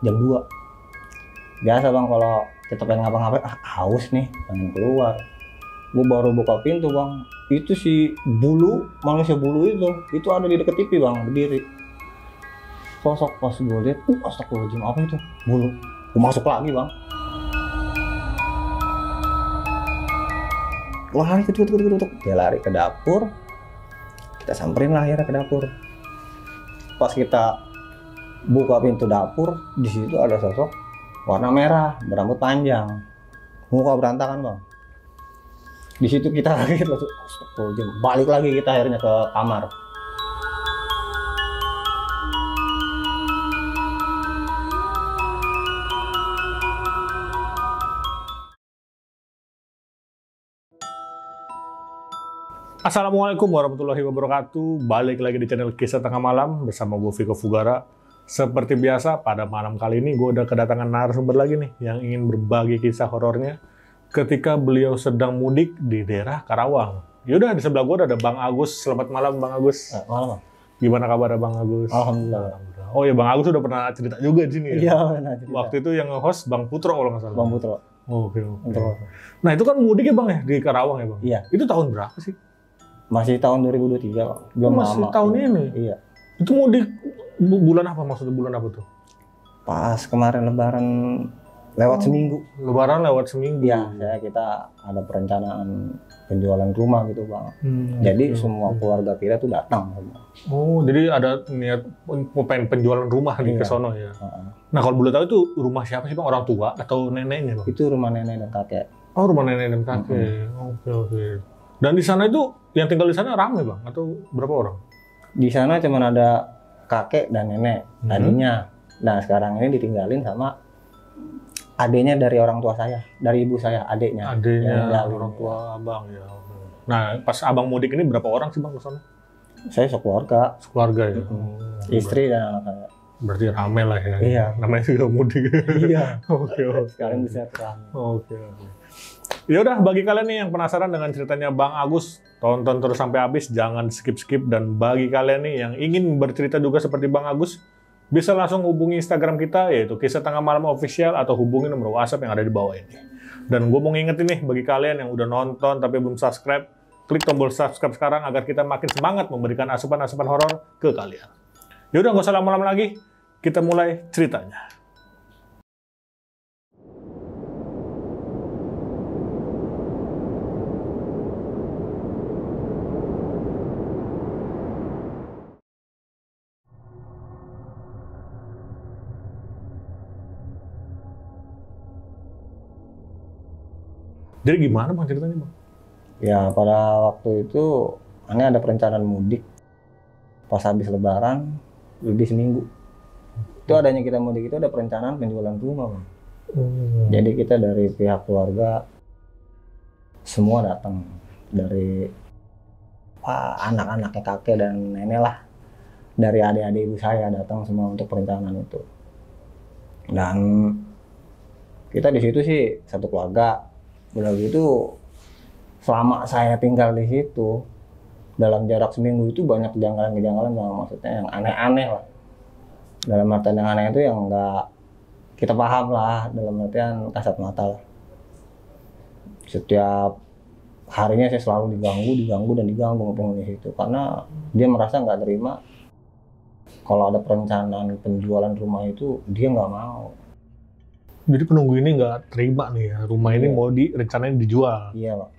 jam 2. Biasa bang kalau kita pengen ngapa-ngapain, haus nih, pengen keluar. Gue baru buka pintu bang, itu si bulu, manusia bulu itu ada di deket TV bang, berdiri. Sosok pas gue lihat, astagfirullahaladzim, apa itu? Bulu. Gue masuk lagi bang. Wah, lari ketuk. Dia lari ke dapur. Kita samperin lah akhirnya ke dapur. Pas kita buka pintu dapur, di situ ada sosok warna merah, berambut panjang, muka berantakan bang. Di situ kita kaget langsung, astagfirullahaladzim. Balik lagi kita akhirnya ke kamar. Assalamualaikum warahmatullahi wabarakatuh. Balik lagi di channel Kisah Tengah Malam bersama gue Viko Fugara. Seperti biasa, pada malam kali ini gue udah kedatangan narasumber lagi nih yang ingin berbagi kisah horornya ketika beliau sedang mudik di daerah Karawang. Yaudah, di sebelah gue ada Bang Agus. Selamat malam Bang Agus. Malam. Gimana kabar Bang Agus? Alhamdulillah. Oh ya, Bang Agus udah pernah cerita juga di sini ya? Iya, pernah cerita. Waktu itu yang nge-host Bang Putro kalau nggak salah. Bang Putro. Oke. Nah itu kan mudik ya Bang ya di Karawang ya Bang? Iya. Itu tahun berapa sih? Masih tahun 2023 Pak. Belum masih lama. tahun ini? Iya. Itu mudik bulan apa, maksudnya bulan apa tuh? Pas kemarin lebaran lewat seminggu. Lebaran lewat seminggu? Iya, kita ada perencanaan penjualan rumah gitu Bang. Jadi semua keluarga kita tuh datang. Oh, jadi ada niat pengen penjualan rumah di kesono ya? Nah kalau boleh tahu itu rumah siapa sih Bang? Orang tua atau neneknya Bang? Itu rumah nenek dan kakek. Oh, rumah nenek dan kakek. Oke. Dan di sana itu yang tinggal di sana ramai Bang? Atau berapa orang? Di sana cuma ada kakek dan nenek tadinya. Nah sekarang ini ditinggalin sama adiknya dari orang tua saya, dari ibu saya, adiknya. Adiknya orang tua abang ya. Nah pas abang mudik ini berapa orang sih Bang ke sana? Saya sekeluarga. Sekeluarga ya? Istri dan anak saya. Berarti rame lah ya? Iya. Namanya juga mudik. Iya. Oke. Sekarang bisa rame. Oke. Ya udah, bagi kalian nih yang penasaran dengan ceritanya Bang Agus, tonton terus sampai habis, jangan skip-skip. Dan bagi kalian nih yang ingin bercerita juga seperti Bang Agus, bisa langsung hubungi Instagram kita, yaitu Kisah Tengah Malam Official, atau hubungi nomor WhatsApp yang ada di bawah ini. Dan gue mau ngingetin nih, bagi kalian yang udah nonton tapi belum subscribe, klik tombol subscribe sekarang agar kita makin semangat memberikan asupan-asupan horor ke kalian. Yaudah, nggak usah lama-lama lagi, kita mulai ceritanya. Jadi gimana Bang ceritanya Bang? Ya pada waktu itu aneh ada perencanaan mudik pas habis lebaran lebih seminggu. Itu adanya kita mudik itu ada perencanaan penjualan rumah Bang. Jadi kita dari pihak keluarga semua datang, dari anak-anaknya kakek dan nenek lah, dari adik-adik ibu saya datang semua untuk perencanaan itu. Dan kita di situ sih satu keluarga. Udah gitu, selama saya tinggal di situ, dalam jarak seminggu itu banyak kejanggalan-kejanggalan, maksudnya yang aneh-aneh lah. Dalam artian yang aneh itu yang nggak kita paham lah, dalam artian kasat mata lah. Setiap harinya saya selalu diganggu penghuni situ, karena dia merasa nggak terima kalau ada perencanaan penjualan rumah itu, dia nggak mau. Jadi penunggu ini nggak terima nih ya, rumah ini mau rencananya dijual. Iya Pak.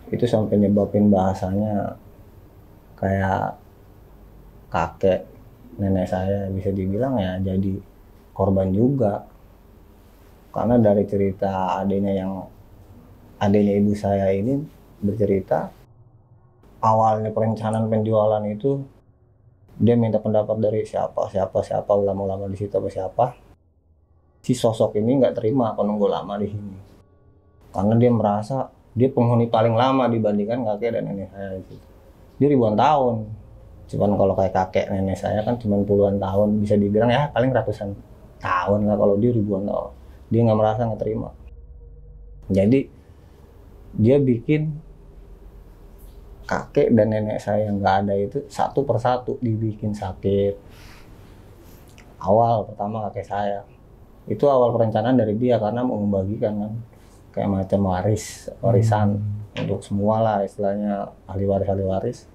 Itu sampai nyebabin bahasanya kayak kakek nenek saya bisa dibilang ya jadi korban juga. Karena dari cerita adiknya ibu saya ini bercerita, awalnya perencanaan penjualan itu dia minta pendapat dari siapa ulama-ulama di situ apa siapa. Si sosok ini nggak terima penunggu lama di sini, karena dia merasa dia penghuni paling lama dibandingkan kakek dan nenek saya itu. Dia ribuan tahun, cuman kalau kayak kakek nenek saya kan cuma puluhan tahun, bisa dibilang ya paling ratusan tahun lah. Kalau dia ribuan tahun, dia nggak merasa nggak terima. Jadi dia bikin kakek dan nenek saya yang nggak ada itu satu persatu dibikin sakit. awal pertama kakek saya. Itu awal perencanaan dari dia karena mau membagikan kan. Kayak macam warisan untuk semua lah istilahnya ahli waris.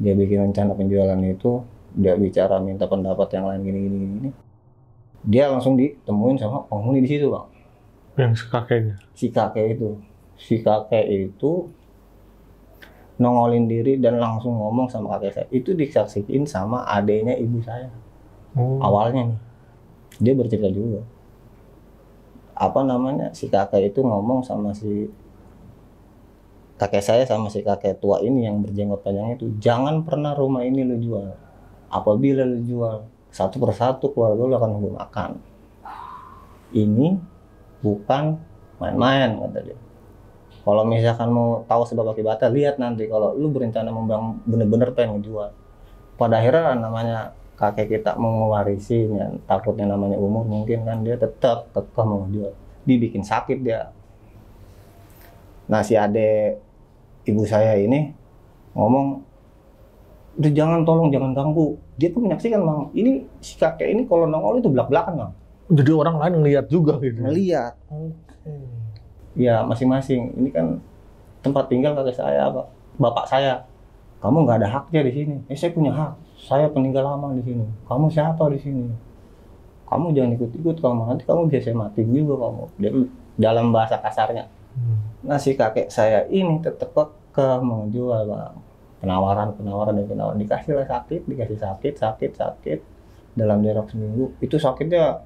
Dia bikin rencana penjualan itu, dia bicara minta pendapat yang lain gini. Dia langsung ditemuin sama penghuni di situ, Bang. Yang kakeknya. Si kakek itu nongolin diri dan langsung ngomong sama kakek saya. Itu disaksiin sama adenya ibu saya. Awalnya nih. Dia bercerita juga. Si kakek itu ngomong sama si kakek saya sama si kakek tua ini yang berjenggot panjang itu, jangan pernah rumah ini lu jual. Apabila lu jual, satu persatu keluarga lu akan gue makan. Ini bukan main-main, kata dia. Kalau misalkan mau tahu sebab akibatnya, lihat nanti kalau lu berencana membangun bener-bener pengen ngejual. Pada akhirnya namanya kakek kita mau mewarisi, ya, takutnya namanya umur mungkin kan dia tetap mau ngejual. Dibikin sakit dia. Nah si ade ibu saya ini ngomong, udah jangan ganggu. Dia tuh menyaksikan, Bang, ini si kakek ini kalau nongol itu belak-belakan, Bang. Jadi orang lain ngeliat juga gitu? Ngeliat. Ya masing-masing. Ini kan tempat tinggal kakek saya, bapak saya. Kamu nggak ada haknya di sini. Saya punya hak. Saya peninggal lama di sini. Kamu siapa di sini? Kamu jangan ikut-ikut kamu. Nanti kamu bisa saya mati juga kamu. Dia, dalam bahasa kasarnya. Nah si kakek saya ini tetap ke menjual, Bang. Penawaran. Dikasih sakit. Dalam jarak seminggu. Itu sakitnya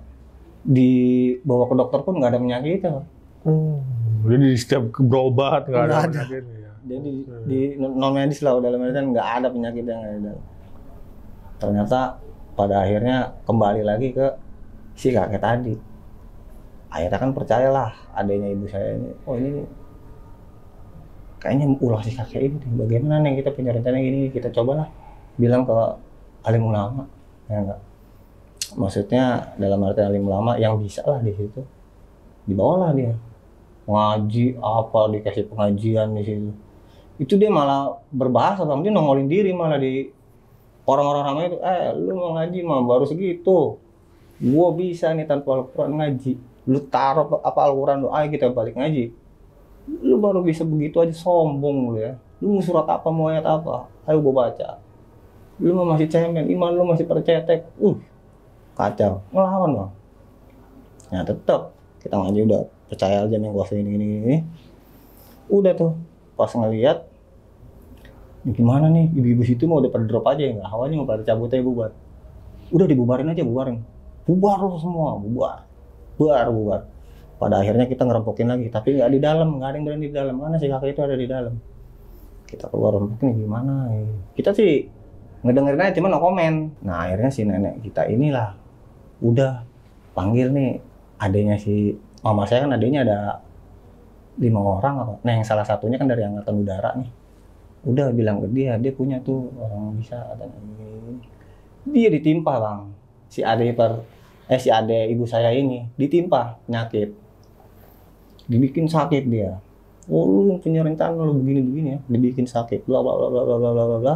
dibawa ke dokter pun nggak ada penyakitnya. Jadi setiap berobat nggak ada penyakit ya. Jadi di non medis lah, dalam artian nggak ada penyakit yang ada. Ternyata pada akhirnya kembali lagi ke si kakek tadi. Akhirnya kan percayalah adanya ibu saya ini. Oh ini kayaknya ulah si kakek ini. Bagaimana nih kita punya rencana gini, kita cobalah bilang ke alim ulama, ya enggak. Maksudnya dalam arti alim ulama yang bisa lah di situ. Dibawalah dia ngaji apa, dikasih pengajian di situ. Itu dia malah berbahasa, Bang. Dia nongolin diri malah di orang-orang ramai itu. Lu mau ngaji mah baru segitu. Gua bisa nih tanpa Al-Quran ngaji. Lu taruh apa Al-Quran lu, ayo kita balik ngaji. Lu baru bisa begitu aja, sombong lu ya. Lu mau surat apa, mau ayat apa? Ayo gua baca. Lu mah masih cemen, iman lu masih percetek. Kacau. Ngelawan, Bang. Nah tetap kita ngaji udah percaya aja nih kuasa ini. Udah tuh pas ngelihat gimana nih ibu-ibu situ mau udah pada drop aja ya, nggak awalnya mau pada cabut aja bubar. Udah dibubarin aja, bubar loh semua, bubar. Pada akhirnya kita ngerempokin lagi, tapi nggak di dalam, nggak ada yang berani di dalam, karena si kakek itu ada di dalam. Kita keluar rempokin gimana ya. Kita sih ngedengerin aja cuma no komen. Nah akhirnya si nenek kita inilah udah panggil nih adenya si mama saya, kan adenya ada 5 orang apa. Nah yang salah satunya kan dari angkatan udara nih. Udah bilang ke dia punya tuh orang bisa katanya. Dia ditimpa, Bang. Si ade ibu saya ini ditimpa penyakit. Dibikin sakit dia. Oh lu punya rencana lu begini ya. Dibikin sakit. Bla bla bla bla bla bla bla.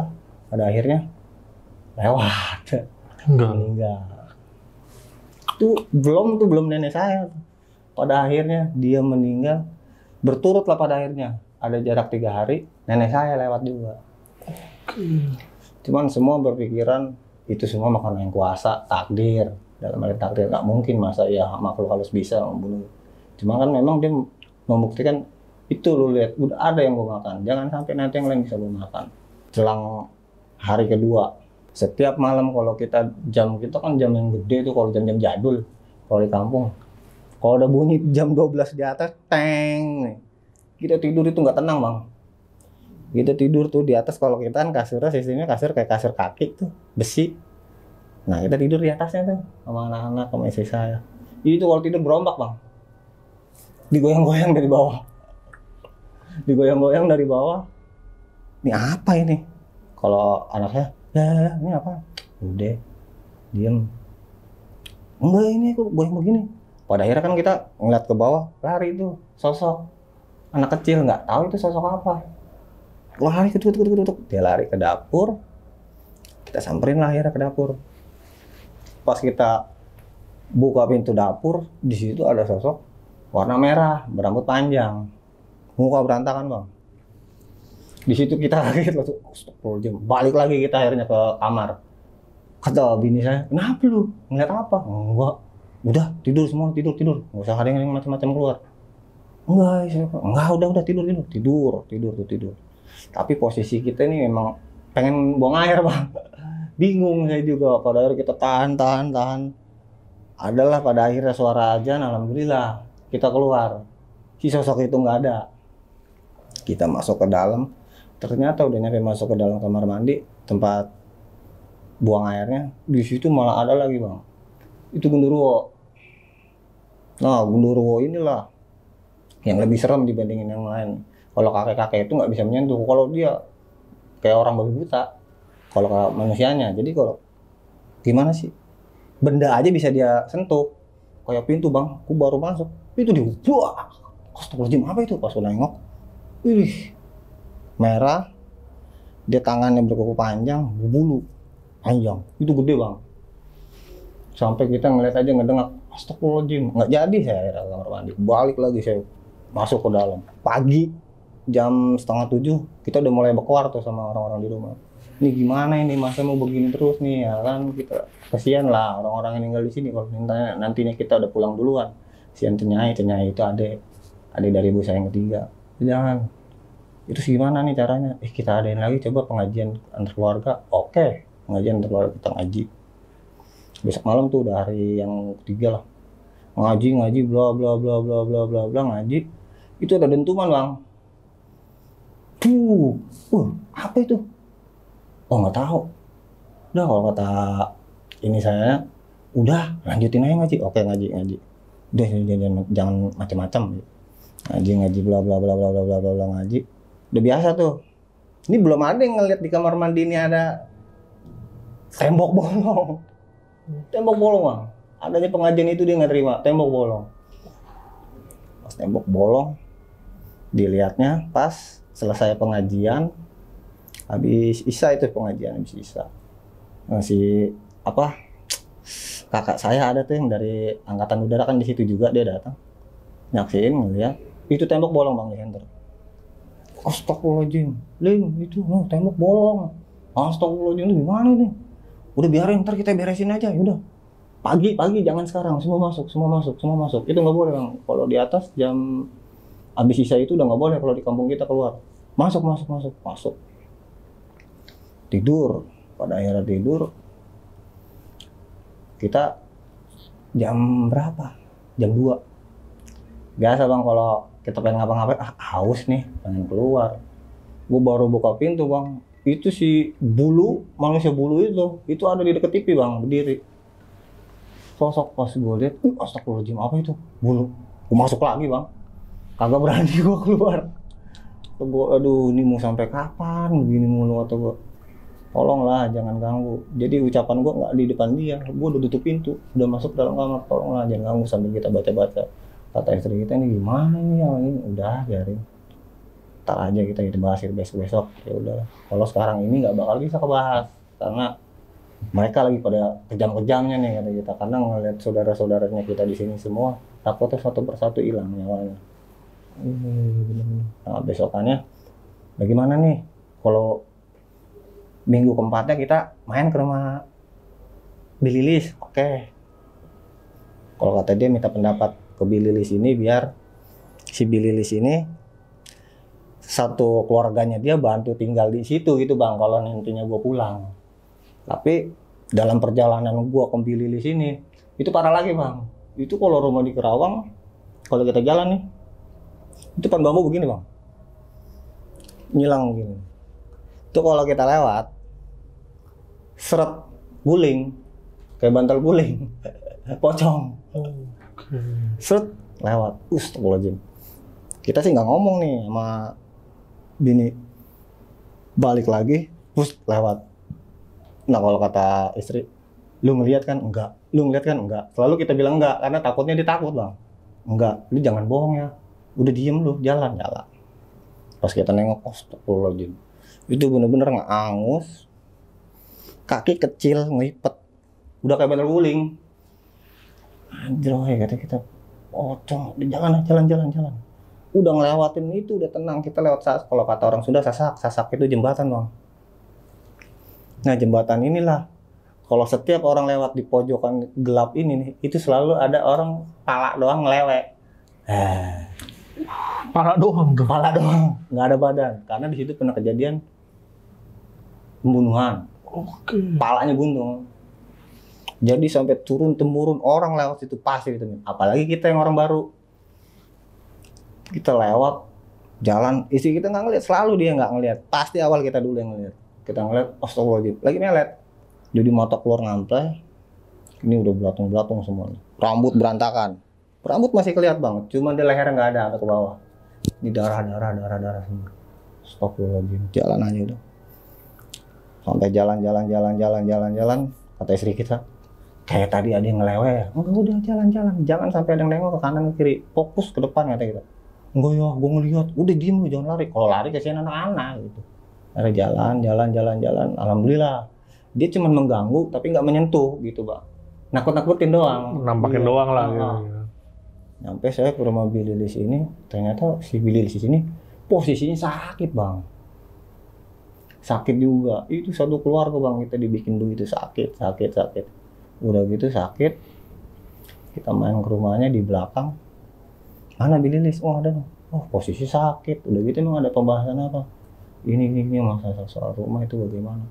Pada akhirnya lewat. Meninggal. Belum nenek saya. Pada akhirnya dia meninggal, berturutlah pada akhirnya. Ada jarak 3 hari, nenek saya lewat juga. Cuman semua berpikiran itu semua makanan yang kuasa, takdir. Dalam arti takdir, nggak mungkin masa ya makhluk halus bisa membunuh. Cuma kan memang dia membuktikan itu, lu lihat udah ada yang gue makan, jangan sampai nanti yang lain bisa gue makan. Jelang hari kedua, setiap malam kalau kita kan jam yang gede tuh, kalau jam-jam jadul kalau di kampung, kalau udah bunyi jam 12 di atas, teng, kita tidur itu nggak tenang, Bang. Kita tidur tuh di atas, kalau kita kan kasurnya sistemnya kasur kayak kasur kaki tuh, besi. Nah kita tidur di atasnya tuh sama anak-anak, sama istri saya. Itu kalau tidur berombak, Bang, digoyang-goyang dari bawah. Ini apa ini? Kalau anak saya, ya ini apa? Udah, diem. Enggak, ini kok goyang begini. Pada akhirnya kan kita ngeliat ke bawah, lari itu sosok anak kecil, nggak tahu itu sosok apa. Lari dia lari ke dapur. Kita samperin lah akhirnya ke dapur. Pas kita buka pintu dapur, di situ ada sosok warna merah, berambut panjang, muka berantakan bang. Di situ kita kaget langsung, astagfirullahaladzim. Balik lagi kita akhirnya ke kamar. Kata bini saya, kenapa lu? Ngeliat apa? Enggak, udah tidur semua, tidur. Nggak usah ada yang macam-macam keluar. Enggak, udah tidur. Tapi posisi kita ini memang pengen buang air bang. Bingung saya juga. Pada akhirnya kita tahan. Adalah pada akhirnya suara azan, alhamdulillah kita keluar. Si sosok itu nggak ada. Kita masuk ke dalam. Ternyata udah nyampe masuk ke dalam kamar mandi, tempat buang airnya. Di situ malah ada lagi bang. Itu genderuwo. Nah genderuwo inilah yang lebih serem dibandingin yang lain. Kalau kakek-kakek itu nggak bisa menyentuh. Kalau dia kayak orang babi buta. Kalau manusianya. Jadi kalau gimana sih? Benda aja bisa dia sentuh. Kayak pintu bang. Aku baru masuk. Itu dia. Wah. Astagfirullahaladzim apa itu? Pas aku nengok. Ih. Merah. Dia tangannya berkuku panjang. Berbulu. Panjang. Itu gede bang. Sampai kita ngeliat aja ngedengak. Astagfirullahaladzim. Nggak jadi saya akhirnya kamar mandi. Balik lagi saya. Masuk ke dalam. Pagi jam 6:30 kita udah mulai berkuar tuh sama orang-orang di rumah. Ini gimana ini masa mau begini terus nih ya kan, kita kasihan lah orang-orang yang tinggal di sini kalau nantinya kita udah pulang duluan. Kasihan Cenyai itu adik dari ibu saya yang ketiga. Jangan. Itu gimana nih caranya? Kita adain lagi coba pengajian antar keluarga. Oke, pengajian antar keluarga kita ngaji. Besok malam tuh udah hari yang ketiga lah. Ngaji bla ngaji. Itu ada dentuman bang. Apa itu? Oh nggak tahu. Udah kalau kata ini saya, udah lanjutin aja ngaji. Oke ngaji. Udah jangan macam-macam. Ngaji bla ngaji. Udah biasa tuh. Ini belum ada yang ngeliat di kamar mandi ini ada tembok bolong. Tembok bolong bang. Adanya pengajian itu dia nggak terima. Tembok bolong. Pas tembok bolong. Dilihatnya pas selesai pengajian, habis Isya itu pengajian habis Isya. Si kakak saya ada tuh yang dari angkatan udara kan di situ juga dia datang. Nyaksin ngeliat itu tembok bolong bang di center. Astagfirullahaladzim, itu tembok bolong. Astagfirullahaladzim, gimana nih? Udah biarin ntar kita beresin aja, udah. Pagi jangan sekarang, semua masuk. Itu nggak boleh bang. Kalau di atas jam habis Isya itu udah nggak boleh kalau di kampung kita keluar. Masuk. Tidur. Pada akhirnya tidur. Kita jam berapa? Jam 2. Biasa bang kalau kita pengen ngapa-ngapain, haus nih, pengen keluar. Gue baru buka pintu bang. Itu si manusia bulu itu ada di deket TV bang, berdiri. Sosok pas gue lihat, astagfirullahaladzim apa itu? Bulu. Gue masuk lagi bang. Kagak berani gue keluar. Aduh ini mau sampai kapan begini mulu atau gue. Tolonglah jangan ganggu. Jadi ucapan gue nggak di depan dia. Gue udah tutup pintu, udah masuk dalam kamar. Tolonglah jangan ganggu sambil kita baca-baca. Kata istri kita ini gimana nih yang ini? Udah biarin. Ntar aja kita bahas besok. Ya udah. Kalau sekarang ini nggak bakal bisa kebahas karena mereka lagi pada kejam-kejamnya nih kata kita. Karena ngeliat saudara-saudaranya kita di sini semua takutnya satu persatu hilang nyawanya. Nah besokannya bagaimana nih kalau minggu keempatnya kita main ke rumah Bililis. Oke. Kalau kata dia minta pendapat ke Bililis ini biar si Bililis ini satu keluarganya dia bantu tinggal di situ gitu bang kalau nantinya gue pulang. Tapi dalam perjalanan gue ke Bililis ini itu parah lagi bang. Itu kalau rumah di Kerawang kalau kita jalan nih itu pan bambu begini bang, nyilang begini. Itu kalau kita lewat, seret guling, kayak bantal guling, pocong, seret lewat. Astagfirullahaladzim. Kita sih nggak ngomong nih sama bini, balik lagi, lewat. Nah kalau kata istri, lu ngeliat kan? Enggak. Lu ngeliat kan? Enggak. Selalu kita bilang enggak, karena takutnya dia takut bang. Enggak, lu jangan bohong ya. Udah diem lu, jalan. Pas kita nengok, astagfirullahaladzim. Itu bener-bener ngeangus. Kaki kecil, ngelipet. udah kayak bener guling. Anjir, kata kita, pocong, di jalan. Udah ngelewatin itu, udah tenang. Kita lewat kalau kata orang Sunda, sasak itu jembatan bang. Nah jembatan inilah, kalau setiap orang lewat di pojokan gelap ini nih, itu selalu ada orang pala doang ngelewek. Pala doang tuh. Pala doang, nggak ada badan. Karena di situ pernah kejadian pembunuhan. Oke. Palanya buntung. Jadi sampai turun temurun orang lewat situ pasti gitu. Apalagi kita yang orang baru. Kita lewat jalan, istri kita nggak ngeliat, selalu dia nggak ngeliat. Pasti awal kita dulu yang ngeliat. Kita ngeliat, astagfirullahaladzim, lagi melet. Jadi mata keluar ngantai. Ini udah belatung semuanya. Rambut berantakan. Rambut masih kelihatan banget, cuma di lehernya nggak ada, atau ke bawah. Ini darah semua. Astagfirullahaladzim, jalan aja udah. Sampai jalan. Kata istri kita, kayak tadi ada yang ngeleweh. Enggak, udah jalan. Jangan sampai ada yang nengok ke kanan ke kiri. Fokus ke depan, kata kita. Enggak ya, gue ngeliat. Udah diem lu, jangan lari. Kalau lari kasihan anak-anak gitu. Ada jalan. Alhamdulillah. Dia cuma mengganggu, tapi nggak menyentuh gitu, Bang. Nakut-nakutin doang. Nampakin doang lah. Gitu. Sampai saya ke rumah Billy di sini, ternyata si Billy di sini posisinya sakit bang, sakit juga. Itu satu keluarga bang, kita dibikin begitu sakit. Udah gitu sakit, kita main ke rumahnya di belakang. Mana Billy? Oh ada. Oh posisi sakit. Udah gitu emang ada pembahasan apa? Ini masalah soal rumah itu bagaimana?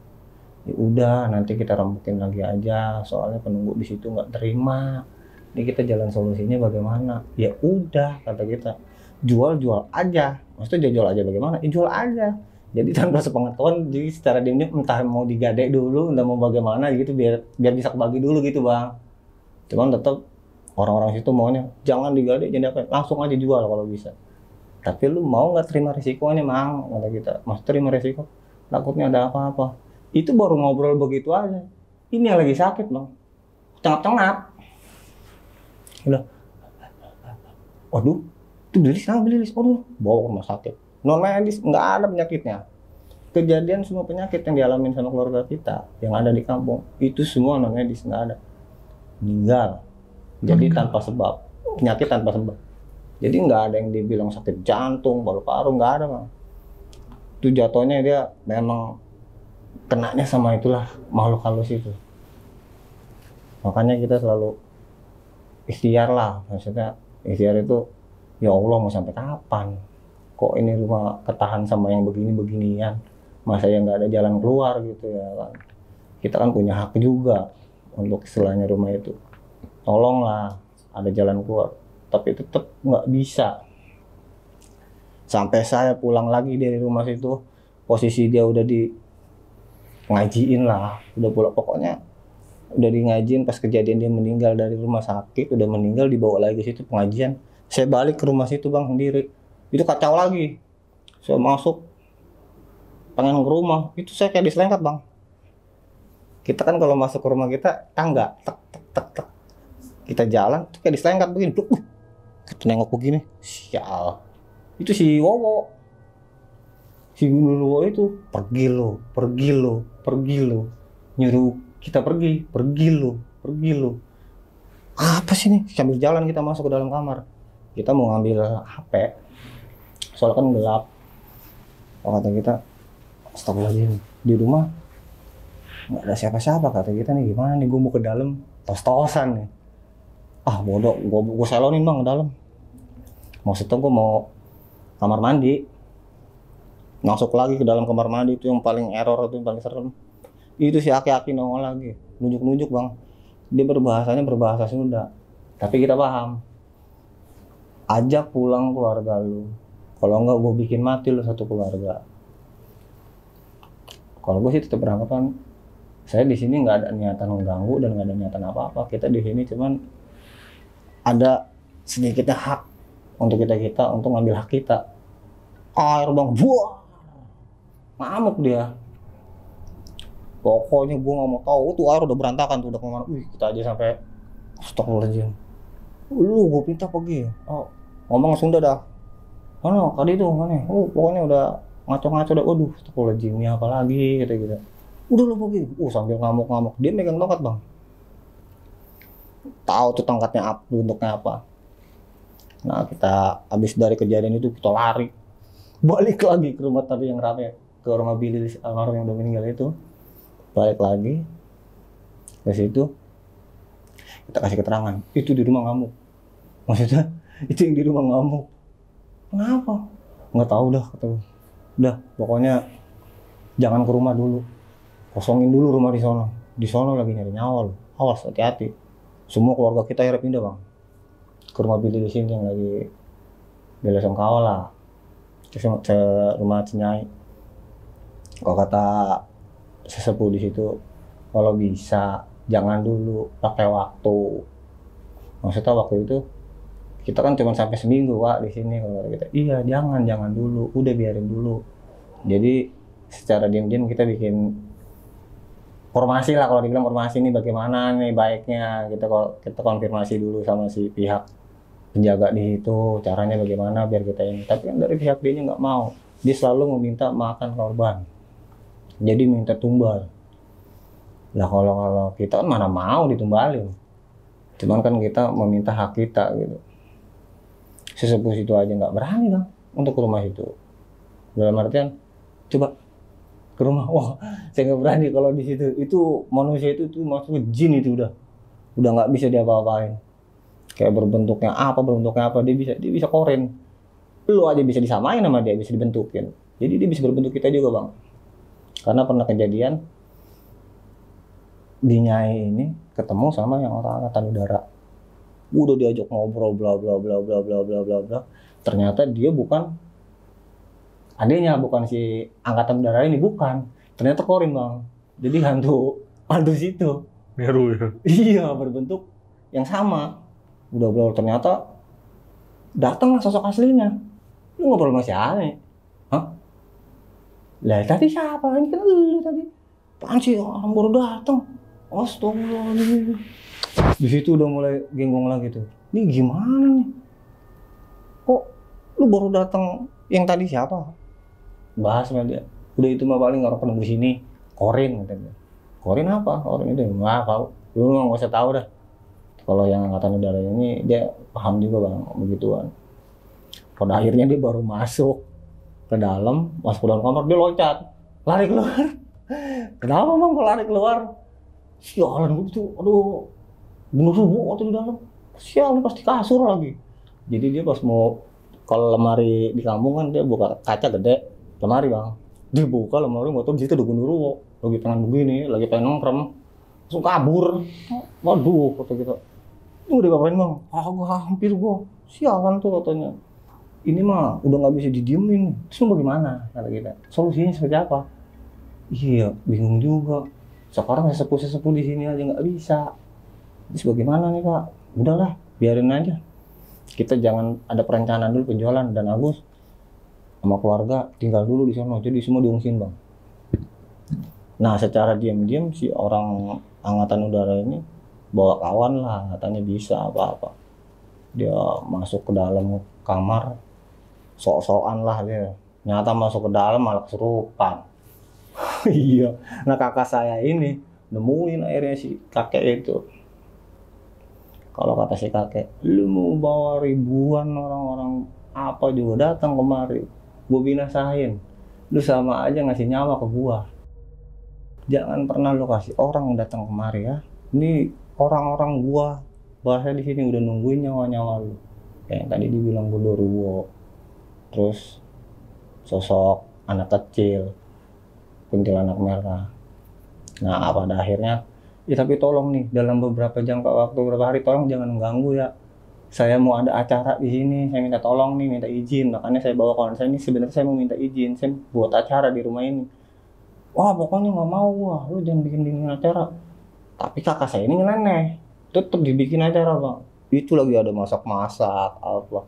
Ya udah nanti kita rembukin lagi aja. Soalnya penunggu di situ nggak terima. Ini kita jalan solusinya bagaimana? Ya udah kata kita, jual aja. Maksudnya jual aja bagaimana? Ya jual aja. Jadi tanpa sepengetahuan, jadi secara diam-diam entah mau digadek dulu, entah mau bagaimana gitu biar bisa kebagi dulu gitu bang. Cuman tetap orang-orang situ maunya jangan digadek, jangan apa, langsung aja jual kalau bisa. Tapi lu mau nggak terima risikonya mang? Kata kita, mas terima risiko, takutnya ada apa-apa. Itu baru ngobrol begitu aja. Ini yang lagi sakit bang, cengap-cengap. Udah, waduh, itu Bilis, waduh, bawa ke rumah sakit. Non medis, nggak ada penyakitnya. Kejadian semua penyakit yang dialamin sama keluarga kita, yang ada di kampung, itu semua non medis, nggak ada. Meninggal. Jadi tanpa sebab, penyakit tanpa sebab. Jadi nggak ada yang dibilang sakit jantung, paru-paru, nggak ada bang. Itu jatuhnya dia memang kenanya sama itulah makhluk halus itu. Makanya kita selalu ikhtiar lah, maksudnya ikhtiar itu ya Allah mau sampai kapan kok ini rumah ketahan sama yang beginian, masa yang nggak ada jalan keluar gitu ya kan. Kita kan punya hak juga untuk istilahnya rumah itu, tolonglah ada jalan keluar, tapi tetap nggak bisa. Sampai saya pulang lagi dari rumah situ, posisi dia udah di ngajiin lah, udah pulang, pokoknya udah di ngajiin. Pas kejadian dia meninggal dari rumah sakit, udah meninggal, dibawa lagi situ pengajian. Saya balik ke rumah situ bang sendiri, itu kacau lagi. Saya masuk pengen ke rumah, itu saya kayak diselengkat bang. Kita kan kalau masuk ke rumah kita tangga, tek. Kita jalan, tuh kayak diselengkat begini. Kita nengok begini, sial. Itu si Wowo, si Wowo itu pergi lo, nyuruh kita pergi lo. Apa sih nih? Sambil jalan kita masuk ke dalam kamar. Kita mau ngambil HP. Soalnya kan gelap. Oh, kata kita, astagfirullahaladzim, di rumah nggak ada siapa-siapa. Kata kita nih, gimana nih? Gue mau ke dalam, tos-tosan nih. Ah bodoh, gue selonin bang ke dalam. Maksudnya gue mau kamar mandi. Masuk lagi ke dalam kamar mandi, itu yang paling error, itu yang paling serem. Itu si aki-aki nongol lagi, nunjuk-nunjuk bang. Dia berbahasa Sunda, tapi kita paham. Ajak pulang keluarga lu, kalau enggak gue bikin mati lu satu keluarga. Kalau gue sih tetap beranggapan, saya di sini nggak ada niatan mengganggu dan nggak ada niatan apa-apa. Kita di sini cuman ada sedikitnya hak untuk kita untuk ngambil hak kita. Air bang, buah, ngamuk dia. Pokoknya gue nggak mau tahu, tuh air udah berantakan tuh, udah kemana. Kita aja sampai astagfirullahaladzim. Lu gue minta pergi. Oh, ngomong Sunda dah. Mana tadi tuh mana? Pokoknya udah ngaco-ngaco dah. Waduh, astagfirullahaladzim, ini apa lagi? Kata gitu. Udah lu pergi. Sambil ngamuk-ngamuk. Dia megang tongkat bang. tahu tuh tongkatnya apa, bentuknya apa. Nah kita habis dari kejadian itu kita lari balik lagi ke rumah tadi yang rame, ke rumah Billy almarhum yang udah meninggal itu, balik lagi ke situ, kita kasih keterangan itu di rumah ngamuk. Maksudnya itu yang di rumah ngamuk. Kenapa? Nggak tahu dah, kata gue. Udah pokoknya jangan ke rumah dulu, kosongin dulu rumah di sono. Di sono lagi nyari nyawa loh, awas hati-hati. Semua keluarga kita akhirnya pindah bang ke rumah Billy di sini yang lagi Bela Sungkawa lah, terus ke rumah Cinyai. Kalau kata sesepuh di situ, kalau bisa jangan dulu, pakai waktu. Maksudnya waktu itu kita kan cuma sampai seminggu pak di sini. Kalau kita iya jangan dulu, udah biarin dulu. Jadi secara diam-diam kita bikin formasi lah, kalau dibilang formasi ini bagaimana nih baiknya, kita konfirmasi dulu sama si pihak penjaga di situ caranya bagaimana biar kita ini. Tapi kan dari pihak dia nggak mau, dia selalu meminta makan korban, jadi minta tumbal lah. Kalau kita kan mana mau ditumbalin, cuman kan kita meminta hak kita gitu. Sesepuh itu aja nggak berani bang untuk ke rumah itu, dalam artian coba ke rumah, wah saya nggak berani kalau di situ. Itu manusia itu tuh maksudnya jin, itu udah nggak bisa diapa-apain. Kayak berbentuknya apa dia bisa koren. Lu aja bisa disamain sama dia, bisa dibentukin. Jadi dia bisa berbentuk kita juga bang. Karena pernah kejadian di Nyai ini ketemu sama yang orang angkatan udara. Udah diajak ngobrol bla bla bla bla bla bla bla bla. Ternyata dia bukan adanya, bukan si angkatan udara ini, bukan. Ternyata korin bang. Jadi hantu situ. Meru ya. Iya, berbentuk yang sama. Udah bla, ternyata datang sosok aslinya. Lu ngobrol sama si Ane. Hah? Lah tadi siapa? Ini kan lu tadi. Apaan sih orang baru datang? Astagfirullahaladzim. Di situ udah mulai genggong lagi tuh. Ini gimana nih? Kok lu baru datang, yang tadi siapa? Bahas sama dia. Udah itu mah paling orang penunggu sini. Korin katanya. Korin apa? Korin itu nggak tahu. Lu nggak usah tahu dah. Kalau yang angkatan udara ini dia paham juga bang begituan. Pada akhirnya dia baru masuk ke dalam kamar, dia loncat, lari keluar. Kenapa bang kok lari keluar? Sialan gitu, aduh, bunuh waktu di dalam. Sialan pasti kasur lagi. Jadi dia pas mau, kalau lemari di kampung kan dia buka kaca gede, lemari bang. Dia buka lemari, motor di situ ada genderuwo, lagi pengen begini, lagi pengen nongkrong, langsung kabur. Waduh, kata kita. Udah ngapain bang? Hampir gua. Sialan tuh katanya. Ini mah udah nggak bisa didiemin. Terus mau bagaimana? Kata kita. Solusinya seperti apa? Iya, bingung juga. Sekarang sesepuh di sini aja nggak bisa. Terus bagaimana nih kak? Udahlah, biarin aja. Kita jangan ada perencanaan dulu penjualan, dan Agus sama keluarga tinggal dulu di sana. Jadi semua diungsin bang. Nah, secara diam-diam si orang angkatan udara ini bawa kawan lah, katanya bisa apa-apa. Dia masuk ke dalam kamar, sok-sokan lah dia. Nyata masuk ke dalam malah kesurupan. Iya. Nah kakak saya ini nemuin akhirnya si kakek itu. Kalau kata si kakek, lu mau bawa ribuan orang-orang apa juga datang kemari, gua binasain. Lu sama aja ngasih nyawa ke gua. Jangan pernah lu kasih orang datang kemari ya. Ini orang-orang gua bahasa di sini udah nungguin nyawa-nyawa lu. Kayak yang tadi dibilang genderuwo, terus sosok anak kecil, kuntilanak merah. Nah pada akhirnya, ya tapi tolong nih dalam beberapa jangka waktu beberapa hari tolong jangan mengganggu ya. Saya mau ada acara di sini, saya minta tolong nih, minta izin. Makanya saya bawa kawan saya ini, sebenarnya saya mau minta izin, saya buat acara di rumah ini. Wah pokoknya nggak mau, wah lu jangan bikin acara. Tapi kakak saya ini nyeleneh, tetep dibikin acara bang. Itu lagi ada masak-masak apa.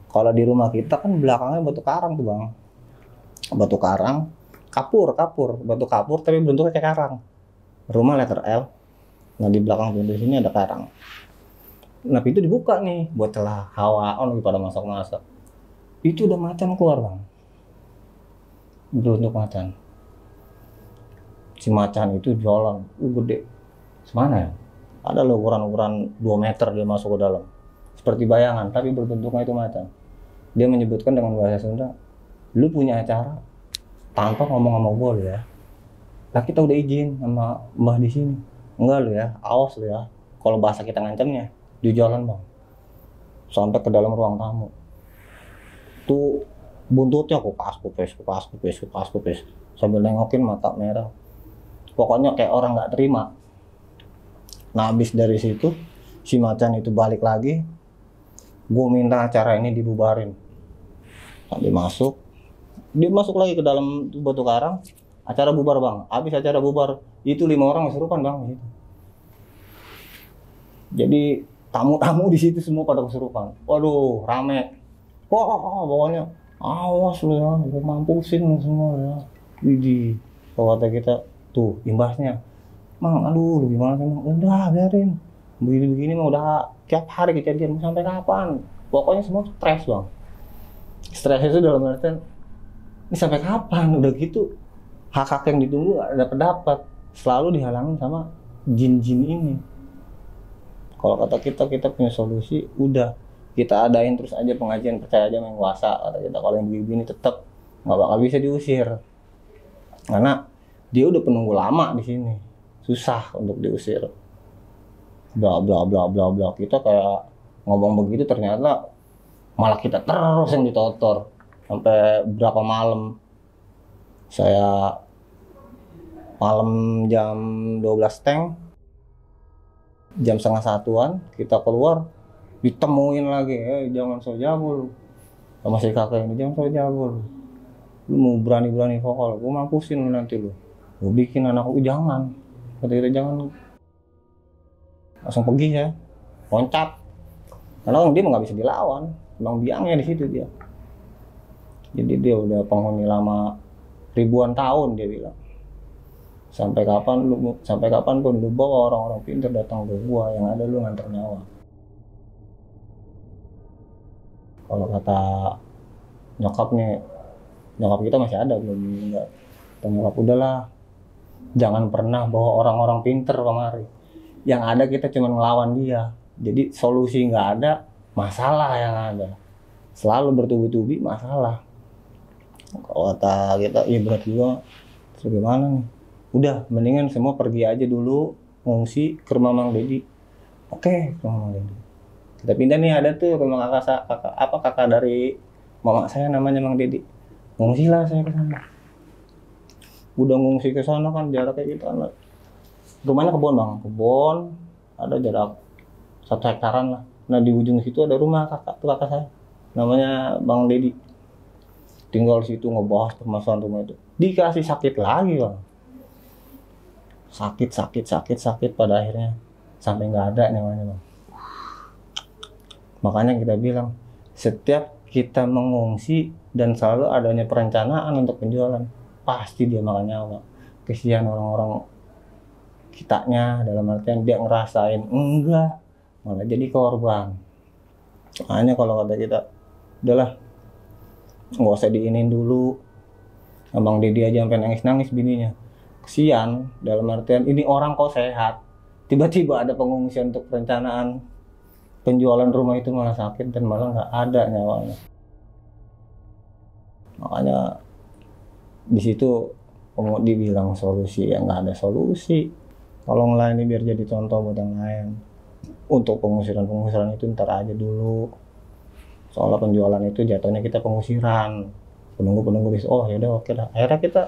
Kalau di rumah kita kan belakangnya batu karang tuh bang. Batu karang, batu kapur tapi bentuknya kayak karang. Rumah letter L. Nah di belakang pintu sini ada karang. Nah pintu dibuka nih buat celah hawa, lagi pada masak-masak. Itu udah macan keluar bang. Bentuk macan. Si macan itu jualan, gede. Semana ya? Ada loh ukuran-ukuran 2 meter dia masuk ke dalam. Seperti bayangan, tapi berbentuknya itu macan. Dia menyebutkan dengan bahasa Sunda, lu punya acara tanpa ngomong sama gue lo ya. Lah kita udah izin sama mbah di sini. Enggak lo ya, awas lo ya. Kalau bahasa kita ngancamnya, di jalan bang. Sampai ke dalam ruang tamu. Tuh buntutnya kupas. Sambil nengokin mata merah. Pokoknya kayak orang nggak terima. Nah habis dari situ, si macan itu balik lagi. Gue minta acara ini dibubarin. Nah, dia masuk lagi ke dalam batu karang. Acara bubar bang. Habis acara bubar, itu 5 orang kesurupan bang. Gitu. Jadi tamu-tamu di situ semua pada kesurupan. Waduh, rame. Wah, pokoknya awas lu ya, gue mampusin lu semua ya. Widih, kalau kata kita tuh imbasnya. Mang, aduh, lu gimana sih mang? Udah biarin. Begini-begini mah udah tiap hari kejadian, sampai kapan? Pokoknya semua stres bang. Stres itu dalam artian ini sampai kapan? Udah gitu hak-hak yang ditunggu gak dapat, selalu dihalangin sama jin-jin ini. Kalau kata kita punya solusi, udah kita adain terus aja pengajian percaya aja main kuasa. Kata kita kalau yang begini tetap nggak bakal bisa diusir, karena dia udah penunggu lama di sini, susah untuk diusir. Bla bla bla bla bla. Kita kayak ngomong begitu, ternyata malah kita terus yang ditotor sampai berapa malam. Saya malam jam 12 teng. Jam 12:30-an kita keluar, ditemuin lagi, jangan so jago lu sama si kakek ini, jangan so jago lu mau berani-berani vokal, gue mampusin lu nanti lu, gue bikin anak lu. Jangan, kata kita jangan, langsung pergi ya, loncat, karena dia nggak bisa dilawan, bang biangnya di situ dia. Jadi dia udah penghuni lama ribuan tahun, dia bilang. Sampai kapan pun lu bawa orang-orang pintar datang ke gua, yang ada lu nganter nyawa. Kalau kata nyokap kita masih ada, belum meninggal. Kata nyokap, udahlah, jangan pernah bawa orang-orang pintar kemari. Yang ada kita cuma ngelawan dia. Jadi solusi nggak ada, masalah yang ada. Selalu bertubi-tubi masalah. Kalau kata kita, iya berat juga. Terus gimana nih? Udah, mendingan semua pergi aja dulu, ngungsi ke rumah Mang Dedi. Oke, ke rumah Mang Dedi. Kita pindah nih, ada tuh rumah kakak dari mama saya namanya Mang Dedi. Ngungsi lah saya ke sana. Udah ngungsi ke sana kan jaraknya kita. Rumahnya kebun bang, kebun ada jarak 1 hektaran lah. Nah di ujung situ ada rumah kakak saya, namanya Bang Dedi. Tinggal situ ngebahas permasalahan rumah itu. Dikasih sakit lagi bang. Sakit pada akhirnya sampai nggak ada nyawanya bang. Makanya kita bilang setiap kita mengungsi dan selalu adanya perencanaan untuk penjualan, pasti dia makan nyawa. Kesian orang-orang kitanya, dalam artian dia ngerasain enggak, malah jadi korban. Makanya kalau kata kita, udahlah nggak usah diinin dulu. Abang Dedi aja sampai nangis-nangis bininya. Kesian, dalam artian ini orang kok sehat, tiba-tiba ada pengungsian untuk perencanaan penjualan rumah itu malah sakit dan malah nggak ada nyawanya. Makanya di situ dibilang solusi, ya nggak ada solusi. Kalau ngelayani biar jadi contoh buat yang lain. Untuk pengusiran itu ntar aja dulu. Soalnya penjualan itu jatuhnya kita pengusiran. Penunggu bisa, oh yaudah oke dah. Akhirnya kita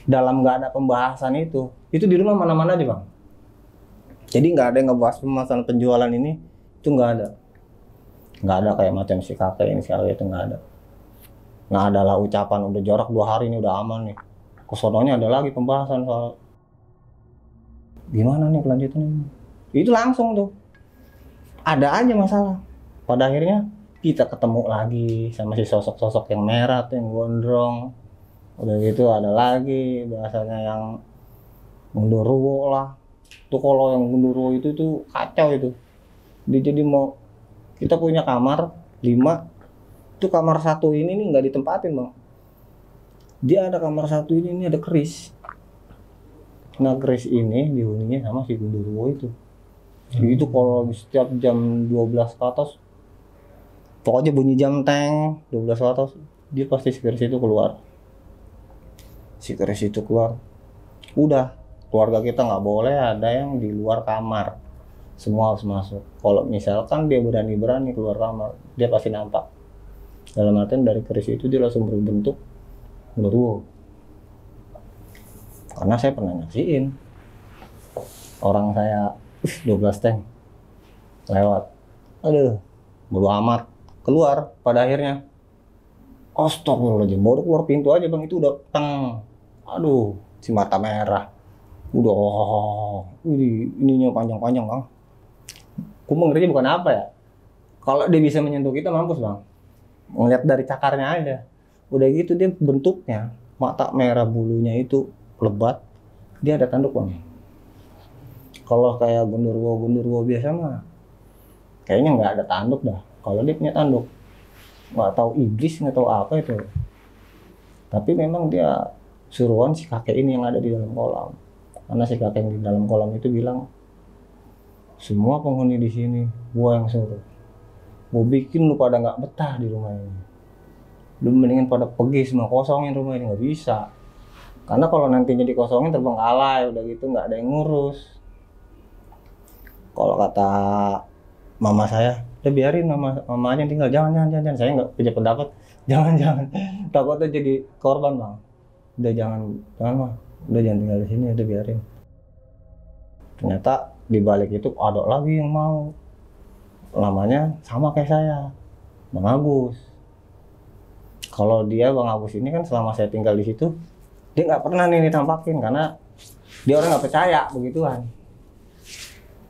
dalam nggak ada pembahasan itu di rumah mana-mana aja bang. Jadi nggak ada yang ngebahas pembahasan penjualan ini, itu nggak ada kayak macam si kakek ini sekali itu nggak ada. Nggak ada lah ucapan udah jarak 2 hari ini udah aman nih. Kesononya ada lagi pembahasan soal gimana nih kelanjutannya. Itu langsung tuh ada aja masalah. Pada akhirnya kita ketemu lagi sama si sosok-sosok yang merah tuh, yang gondrong. Udah gitu ada lagi bahasanya yang gundurwo lah. Tuh kalau yang gundurwo itu tuh kacau itu. Dia jadi mau, kita punya kamar 5, tuh kamar 1 ini nih nggak ditempatin bang. Dia ada kamar 1 ini ada keris. Nah keris ini dihuninya sama si gundurwo itu. Itu kalau setiap jam 12 ke atas, pokoknya bunyi jam teng 12 ke atas, dia pasti security itu keluar. Security itu keluar. Udah, keluarga kita nggak boleh ada yang di luar kamar. Semua harus masuk. Kalau misalkan dia berani-berani keluar kamar, dia pasti nampak. Dalam artian dari keris itu dia langsung berbentuk genderuwo. Karena saya pernah nyaksiin orang saya 12 tank lewat, aduh bodo amat, keluar pada akhirnya. Astagfirullahaladzim, baru keluar pintu aja bang itu udah teng, aduh si mata merah, udah ininya panjang-panjang bang. Aku mengerti bukan apa ya, kalau dia bisa menyentuh kita mampus bang. Ngeliat dari cakarnya aja, udah gitu dia bentuknya mata merah, bulunya itu lebat, dia ada tanduk bang. Kalau kayak genderuwo biasa mah kayaknya nggak ada tanduk dah. Kalau dia punya tanduk, nggak tahu iblis, nggak tahu apa itu. Tapi memang dia suruhan si kakek ini yang ada di dalam kolam. Karena si kakek yang di dalam kolam itu bilang, semua penghuni di sini gua yang suruh. Gua bikin lu pada nggak betah di rumah ini. Lu mendingan pada pergi semua, kosongin rumah ini. Nggak bisa. Karena kalau nantinya dikosongin terbengkalai, udah gitu nggak ada yang ngurus. Kalau kata mama saya, udah biarin mamanya tinggal, jangan. Saya nggak punya pendapat, jangan. Takutnya jadi korban bang. Udah jangan mah, udah jangan tinggal di sini, udah biarin. Ternyata di balik itu ada lagi yang mau. Namanya sama kayak saya, Bang Agus. Kalau dia Bang Agus ini kan selama saya tinggal di situ, dia nggak pernah nih ditampakin karena dia orang nggak percaya begituan.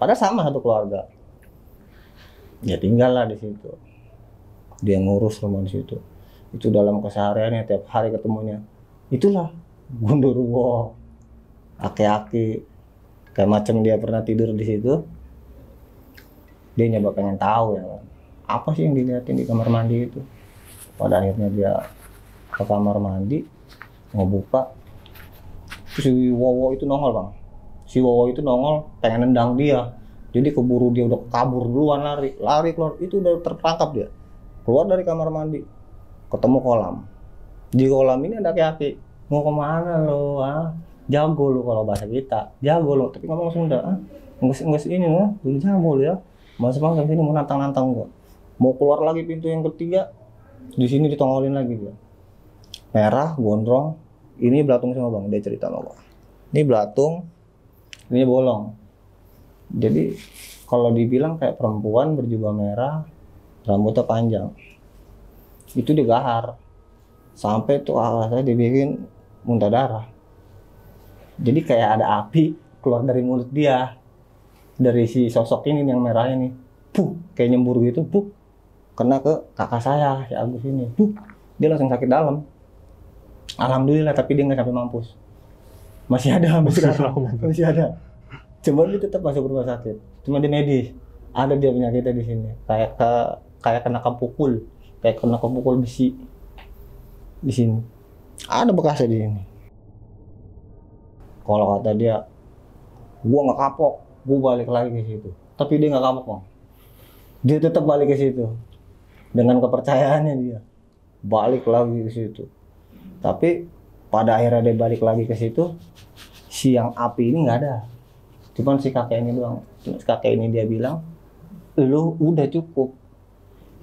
Padahal sama satu keluarga. Ya tinggal lah di situ. Dia ngurus rumah di situ. Itu dalam kesehariannya tiap hari ketemunya. Itulah genderuwo, aki-aki, kayak macam dia pernah tidur di situ. Dia nyoba pengen tahu ya, apa sih yang dilihatin di kamar mandi itu. Pada akhirnya dia ke kamar mandi, ngebuka, si Wowo itu nongol bang. Si Wowo itu nongol pengen nendang dia. Jadi keburu dia udah kabur duluan, lari keluar, itu udah terperangkap dia. Keluar dari kamar mandi, ketemu kolam. Di kolam ini ada aki-aki. Mau kemana lo? Ah? Jago lo kalau bahasa kita, jago lo. Tapi ngomong Sunda, enggak ini lo, jago lo ya. Mas bang sini mau nantang gua. Mau keluar lagi pintu yang ketiga, di sini ditongolin lagi dia. Merah, gondrong. Ini belatung semua bang, dia cerita sama gua. Ini belatung, ini bolong. Jadi kalau dibilang kayak perempuan berjubah merah, rambutnya panjang. Itu digahar. Sampai tuh saya dibikin muntah darah. Jadi kayak ada api keluar dari mulut dia. Dari si sosok ini yang merah ini, kayak nyembur gitu, kena ke kakak saya, si Agus ini, dia langsung sakit dalam. Alhamdulillah, tapi dia nggak sampai mampus. Masih ada, masih ada. Cuman dia tetap masuk rumah sakit. Cuma di medis, ada dia penyakitnya di sini, kayak kena kepukul, besi di sini. Ada bekasnya di sini. Kalau kata dia, gua nggak kapok. Gue balik lagi ke situ, tapi dia nggak kapok bang. Dia tetap balik ke situ dengan kepercayaannya, dia balik lagi ke situ. Tapi pada akhirnya dia balik lagi ke situ, si yang api ini nggak ada, cuman si kakek ini doang. Kakek ini dia bilang, lu udah cukup,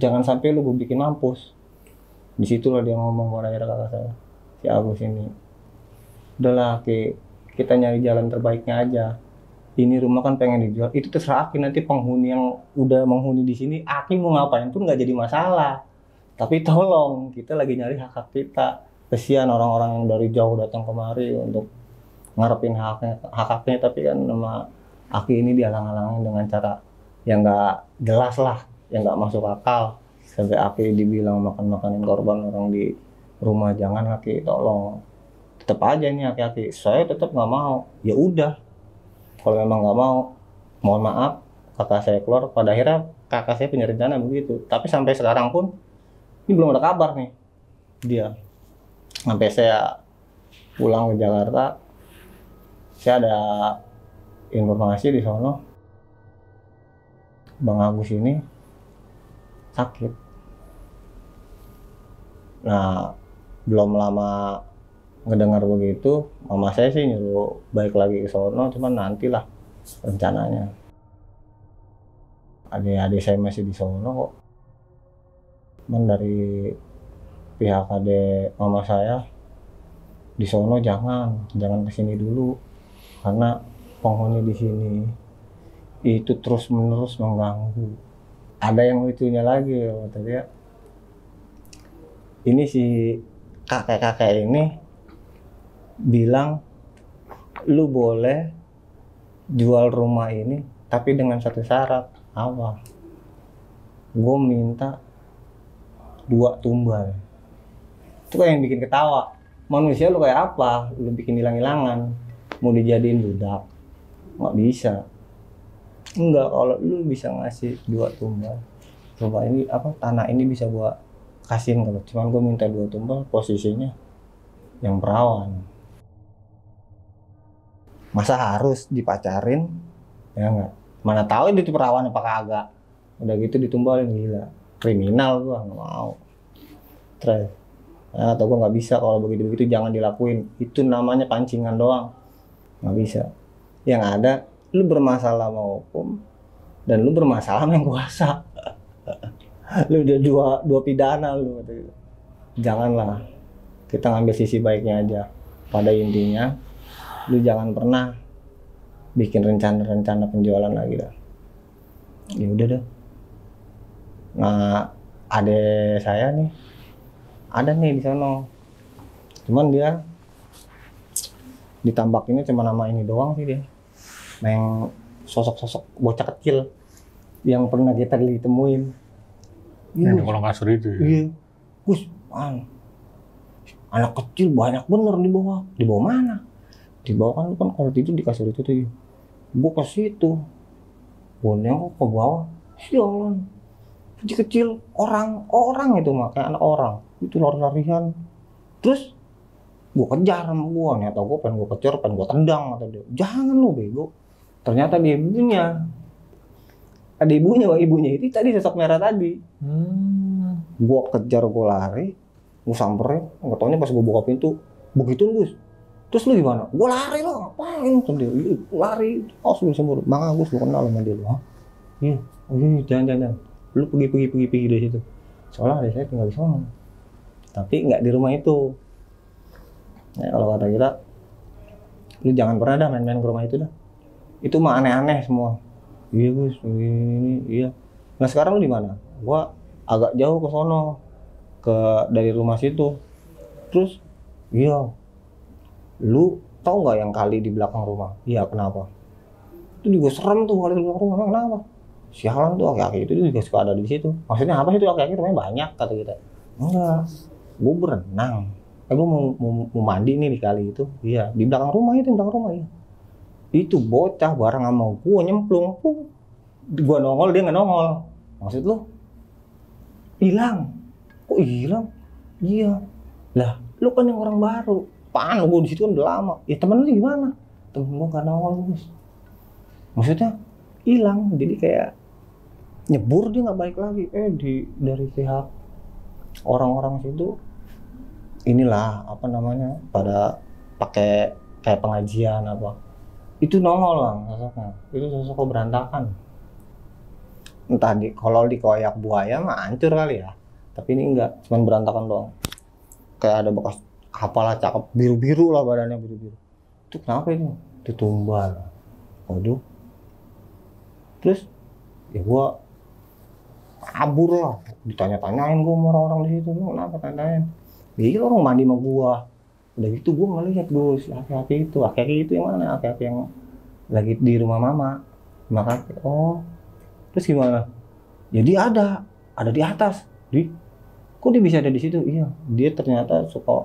jangan sampai lu gue bikin mampus. Disitulah dia ngomong pada akhirnya kakak saya, si Agus ini, udahlah kita nyari jalan terbaiknya aja. Ini rumah kan pengen dijual, itu terserah Aki, nanti penghuni yang udah menghuni di sini, Aki mau ngapain pun nggak jadi masalah. Tapi tolong, kita lagi nyari hak kita. Kesian orang-orang yang dari jauh datang kemari untuk ngarepin haknya, tapi kan nama Aki ini dihalang-halangin dengan cara yang nggak jelas lah, yang nggak masuk akal. Sampai Aki dibilang makan-makanin korban orang di rumah. Jangan Aki, tolong. Tetap aja nih Aki, saya tetap nggak mau. Ya udah. Kalau memang nggak mau, mohon maaf, kakak saya keluar. Pada akhirnya kakak saya punya rencana begitu. Tapi sampai sekarang pun, ini belum ada kabar nih dia. Sampai saya pulang ke Jakarta, saya ada informasi di sono. Bang Agus ini sakit. Nah, belum lama ngedengar begitu, mama saya sih nyuruh balik lagi ke sono, cuman nantilah rencananya. Adik-adik saya masih di sono kok. Cuman dari pihak adik mama saya di sono jangan kesini dulu karena penghuni di sini itu terus menerus mengganggu. Ada yang lucunya lagi, kata dia. Ini si kakek-kakek ini bilang, lu boleh jual rumah ini, tapi dengan satu syarat. Apa? Gue minta 2 tumbal. Itu kayak yang bikin ketawa. Manusia lu kayak apa? Lu bikin hilang-hilangan. Mau dijadiin budak? Nggak bisa. Enggak, kalau lu bisa ngasih 2 tumbal. Rumah ini, tanah ini bisa gua kasihin kalau cuman gue minta 2 tumbal, posisinya yang perawan. Masa harus dipacarin? Ya enggak. Mana tahu itu perawan apa kagak. Udah gitu ditumbalin, gila. Kriminal gua, nggak mau. Terus, atau gua nggak bisa kalau begitu-begitu jangan dilakuin. Itu namanya pancingan doang. Nggak bisa. Yang ada, lu bermasalah sama hukum dan lu bermasalah sama yang kuasa. Lu udah dua pidana lu. Janganlah. Kita ngambil sisi baiknya aja. Pada intinya, lu jangan pernah bikin rencana-rencana penjualan lagi dah. Ya udah dah. Nah, adek saya nih ada nih di sana. Cuman dia ditambak ini cuma nama ini doang sih dia. Yang sosok-sosok bocah kecil yang pernah kita ditemuin. Yang di kolong kasur itu. Iya. Gus, anak kecil banyak bener di bawah. Di bawah mana? Di bawah kan kalau tidur di kasur itu tuh. Gua ke situ. Gua nengok ke bawah. Sialan. Kecil-kecil orang itu mah kayak anak orang. Itu lari-larian. Terus gua kejar sama gua, nih atau gua pengen gua kejar, pengen gua tendang atau dia. Jangan lu bego. Ternyata dia ibunya. Ada ibunya itu tadi sosok merah tadi. Gua kejar, gua lari, gua samperin, nggak taunya pas gua buka pintu, begitu Gus. Terus lu gimana? Gua lari lah, ngapain? Dia lari, langsung disembur. Bang Agus, lu kenal sama dia lu? Hah? Iya, jangan. Lu pergi dari situ. Soalnya ada saya tinggal di sana. Tapi nggak di rumah itu. Nah, kalau kata kita, lu jangan pernah dah main-main ke rumah itu dah. Itu mah aneh-aneh semua. Iya Gus, ini iya. Nah sekarang lu di mana? Gua agak jauh ke sono, dari rumah situ. Terus, iya. Lu tahu nggak yang kali di belakang rumah? Iya, kenapa? Itu juga serem tuh kali di belakang rumah. Kenapa? Sialan tuh aki-aki itu juga suka ada di situ. Maksudnya apa sih itu aki-aki? Namanya banyak kata kita. Enggak, gue berenang. Gue mau mandi nih di kali itu. Iya, di belakang rumah itu, iya. Itu bocah bareng sama gue nyemplung. Gue nongol, dia nggak nongol. Maksud lu? Hilang. Kok hilang? Iya. Lah, lu kan yang orang baru. Apaan lu, gue di situ kan udah lama. Ya temen lu gimana? Temen gue nggak nongol, Gus. Maksudnya hilang. Jadi kayak nyebur dia nggak balik lagi. Dari pihak orang-orang situ inilah pada pakai kayak pengajian apa. Itu nongol Bang sosoknya. Itu sosok berantakan. Entah kalau dikoyak buaya mah hancur kali ya. Tapi ini enggak, cuma berantakan doang. Kayak ada bekas kepala cakep, biru-biru lah badannya biru-biru. Itu kenapa ini? Ditumbal. Waduh. Terus ya gua kabur lah. Ditanya-tanyain gua sama orang-orang di situ. Lu kenapa tanyain? Iya orang mandi sama gua. Udah gitu gue ngeliat Gus, aki-aki itu yang mana? Aki-aki yang lagi di rumah mama kakek. Oh, terus gimana? Jadi ada di atas. Kok dia bisa ada di situ? Iya, dia ternyata suka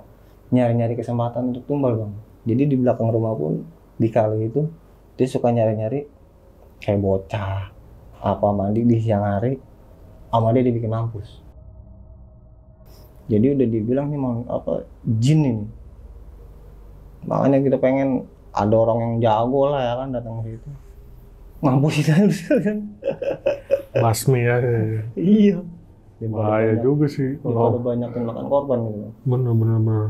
nyari-nyari kesempatan untuk tumbal Bang. Jadi di belakang rumah pun di kali itu dia suka nyari-nyari kayak bocah apa mandi di siang hari, sama dia dibikin mampus. Jadi udah dibilang nih jin ini. Makanya kita pengen ada orang yang jago lah ya kan datang ke situ. Mampusin aja kan. Basmi ya. Iya. Bahaya juga sih. Kalau banyakin makan korban gitu. Bener.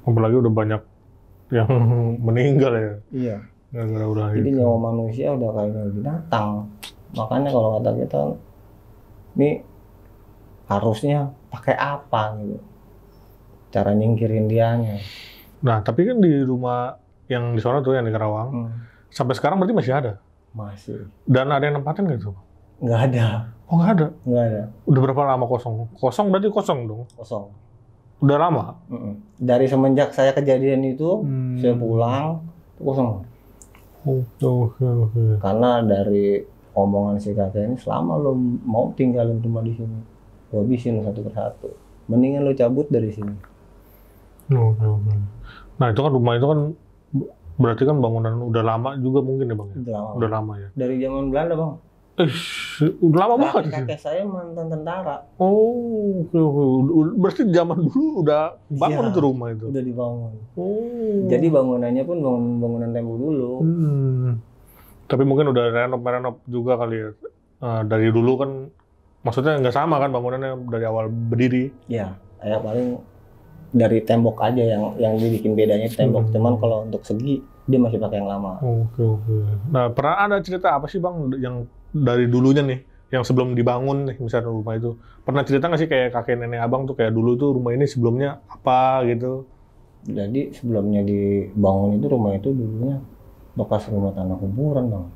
Apalagi udah banyak yang meninggal ya. Iya. Gara-gara udah Jadi itu. nyawa manusia udah kayak binatang. Makanya kalau kata kita, ini harusnya pakai apa gitu. Cara nyingkirin dianya. Nah, tapi kan di rumah yang di sana tuh, yang di Karawang, sampai sekarang berarti masih ada? Masih. Dan ada yang nempatin nggak tuh? Nggak ada. Oh, nggak ada? Nggak ada. Udah berapa lama kosong? Kosong berarti kosong dong? Kosong. Udah lama? Dari semenjak saya kejadian itu, saya pulang, itu kosong. Oke. Karena dari omongan si kakek ini, selama lo mau tinggalin rumah di sini, lo habisin satu persatu. Mendingan lo cabut dari sini. Oke. Nah, itu kan rumah itu kan berarti kan bangunan udah lama juga mungkin ya, Bang? Udah lama ya? Dari zaman Belanda, Bang. Udah lama banget sih. Kakek saya mantan tentara. Oh, oke. Berarti zaman dulu udah bangun tuh rumah itu? Udah dibangun. Oh. Jadi bangunannya pun bangunan tembok dulu. Tapi mungkin udah renov juga kali ya. Dari dulu kan, maksudnya nggak sama kan bangunannya dari awal berdiri? Ya, kayak paling dari tembok aja yang dibikin bedanya tembok. Cuman kalau untuk segi dia masih pakai yang lama. Oke. Nah, pernah ada cerita apa sih, Bang, yang dari dulunya nih, yang sebelum dibangun nih, misalnya rumah itu, pernah cerita nggak sih kayak kakek nenek abang tuh kayak dulu tuh rumah ini sebelumnya apa gitu? Jadi sebelumnya dibangun itu rumah itu dulunya bekas rumah tanah kuburan, Bang.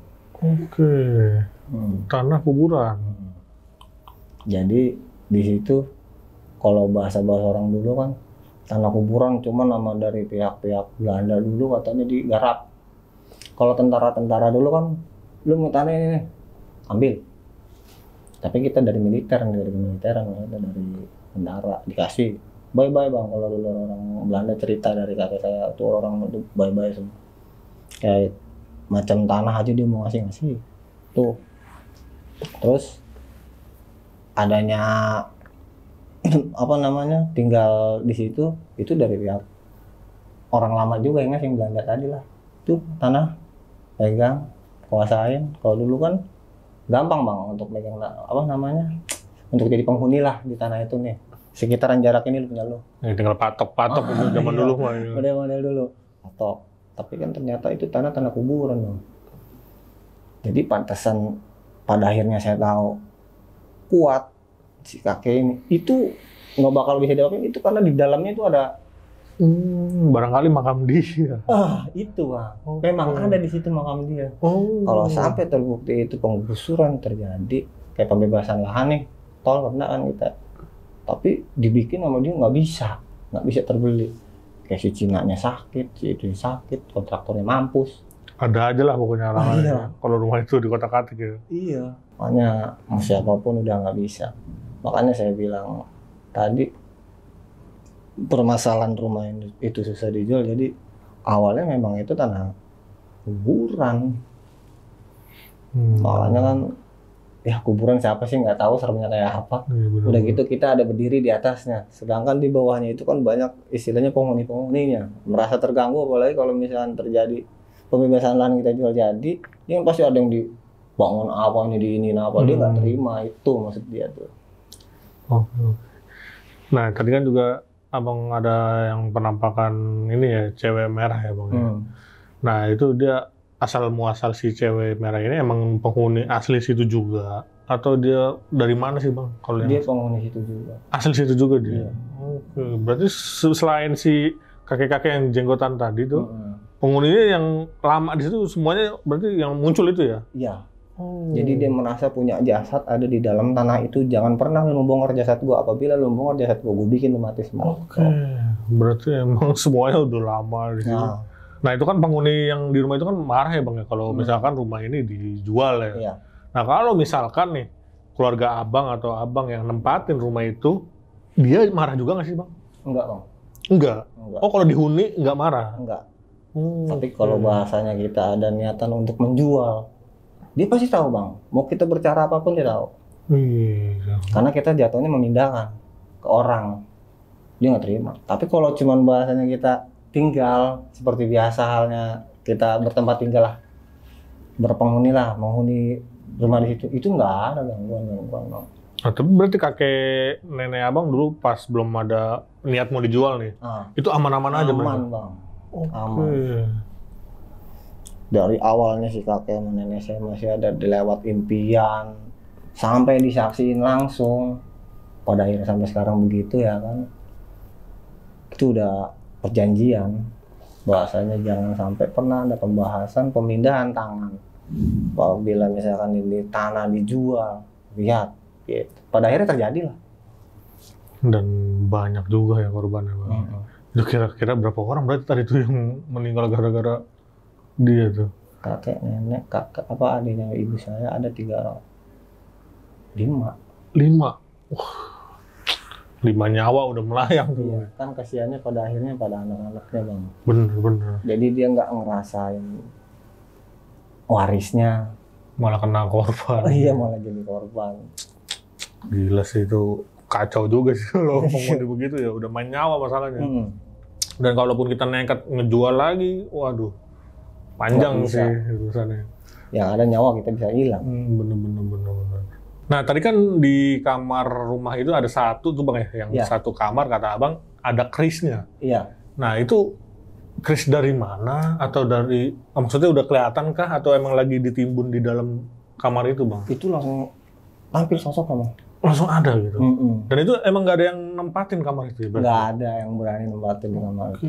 Oke. Tanah kuburan. Jadi di situ kalau bahasa orang dulu kan tanah kuburan, cuma nama dari pihak-pihak Belanda dulu katanya digarap. Kalau tentara-tentara dulu kan, lu mau tanah ini, ambil. Tapi kita dari militeran kita dari tentara dikasih. Bye-bye, Bang. Kalau dulu orang Belanda cerita dari kakek saya tuh orang itu bye-bye semua. Kayak macam tanah aja dia mau ngasih. Tuh. Terus adanya apa namanya tinggal di situ itu dari pihak orang lama juga yang ngasih Belanda tadi lah. Tuh tanah pegang kuasain. Kalau dulu kan gampang, Bang, untuk megang apa namanya untuk jadi penghuni lah di tanah itu nih. Sekitaran jarak ini lu punya lu. Ya, tinggal patok itu zaman dulu mah. Model dulu patok. Tapi kan ternyata itu tanah kuburan, Bang. Jadi pantesan pada akhirnya saya tahu kuat si kakek ini itu nggak bakal bisa diapain itu karena di dalamnya itu ada barangkali makam dia. Itu, Bang. Memang ada di situ makam dia. Kalau sampai terbukti itu penggusuran terjadi kayak pembebasan lahan nih, tol kena kan kita. Tapi dibikin sama dia nggak bisa terbeli. Kayak si Cinanya sakit, si itu sakit, kontraktornya mampus. Ada aja lah pokoknya kalau rumah itu di kotak-katik ya. Iya. Makanya siapapun udah nggak bisa. Makanya saya bilang tadi permasalahan rumah itu susah dijual. Jadi awalnya memang itu tanah kuburan. Makanya kan ya kuburan siapa sih nggak tahu seremnya kayak apa. Udah gitu kita ada berdiri di atasnya. Sedangkan di bawahnya itu kan banyak istilahnya penghuni-penghuninya. Merasa terganggu apalagi kalau misalnya terjadi pembebasan lahan kita jual jadi, dia kan pasti ada yang dibangun apa ini di ini apa dia nggak terima itu maksud dia tuh. Nah tadi kan juga abang ada yang penampakan ini ya cewek merah ya, Bang. Nah itu dia asal muasal si cewek merah ini emang penghuni asli situ juga atau dia dari mana sih, Bang? Kalau dia penghuni situ juga. Asli situ juga dia. Iya. Oke, berarti selain si kakek-kakek yang jenggotan tadi tuh, penghuninya yang lama di situ semuanya berarti yang muncul itu ya? Iya. Jadi dia merasa punya jasad ada di dalam tanah itu. Jangan pernah lu membongkar jasad gua. Apabila lu membongkar jasad gua bikin lu mati semua. Oke. Berarti emang semuanya udah lama di situ. Nah itu kan penghuni yang di rumah itu kan marah ya, Bang ya, kalau misalkan rumah ini dijual ya. Iya. Nah kalau misalkan nih keluarga abang atau abang yang nempatin rumah itu, dia marah juga nggak sih, Bang? Enggak, Bang. Enggak. Oh kalau dihuni nggak marah? Enggak. Tapi kalau bahasanya kita ada niatan untuk menjual, dia pasti tahu, Bang. Mau kita bercara apapun dia tahu. Karena kita jatuhnya memindahkan ke orang, dia nggak terima. Tapi kalau cuman bahasanya kita tinggal seperti biasa halnya kita bertempat tinggal lah, berpenghuni lah, menghuni rumah di situ. Itu nggak ada gangguan. Bang. Nah, tapi berarti kakek nenek abang dulu pas belum ada niat mau dijual nih, itu aman-aman aja berarti? Aman bang, aman. Oke. Dari awalnya si kakek sama nenek saya masih ada dilewat impian, sampai disaksiin langsung. Pada akhirnya sampai sekarang begitu ya kan. Itu udah perjanjian, bahwasanya jangan sampai pernah ada pembahasan pemindahan tangan. Apabila misalkan ini tanah dijual, lihat. Gitu. Pada akhirnya terjadi lah. Dan banyak juga ya korbannya bang. Itu kira-kira berapa orang berarti tadi tuh yang meninggal gara-gara dia tuh? Kakek, nenek, kakak, apa adiknya ibu saya ada 3 orang. 5. 5 nyawa udah melayang tuh. Iya, kan kasihannya pada akhirnya pada anak-anaknya bang. Bener. Jadi dia nggak ngerasain warisnya. Malah kena korban. Iya malah jadi korban. Gila sih itu, kacau juga sih kalau ngomongin begitu ya, udah main nyawa masalahnya. Dan kalaupun kita nekat ngejual lagi, waduh, panjang sih urusannya. Yang ada nyawa kita bisa hilang. Bener. Nah tadi kan di kamar rumah itu ada satu tuh bang ya, yang satu kamar kata abang ada krisnya. Iya. Nah itu kris dari mana? Atau dari, maksudnya udah kelihatan kah? Atau emang lagi ditimbun di dalam kamar itu bang? Itu langsung tampil sosok bang. Langsung ada gitu. Dan itu emang nggak ada yang nempatin kamar itu ya? Nggak ada yang berani nempatin kamar itu.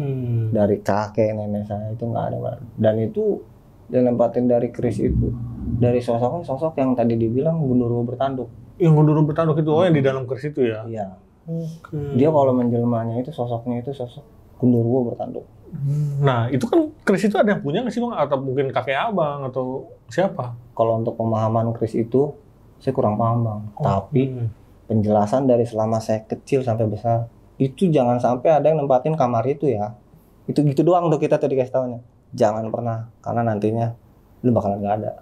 Dari kakek nenek saya itu nggak ada bang. Dan itu yang nempatin dari kris itu. Dari sosok yang tadi dibilang Gundurwo bertanduk. Yang Gundurwo bertanduk itu, yang di dalam kris itu ya? Iya. Dia kalau menjelmanya itu sosoknya itu sosok Gundurwo bertanduk. Nah itu kan kris itu ada yang punya nggak sih bang? Atau mungkin kakek abang atau siapa? Kalau untuk pemahaman kris itu saya kurang paham bang. Tapi penjelasan dari selama saya kecil sampai besar itu jangan sampai ada yang nempatin kamar itu ya. Itu gitu doang tuh kita tadi kasih tahunya. Jangan pernah, karena nantinya lu bakalan nggak ada.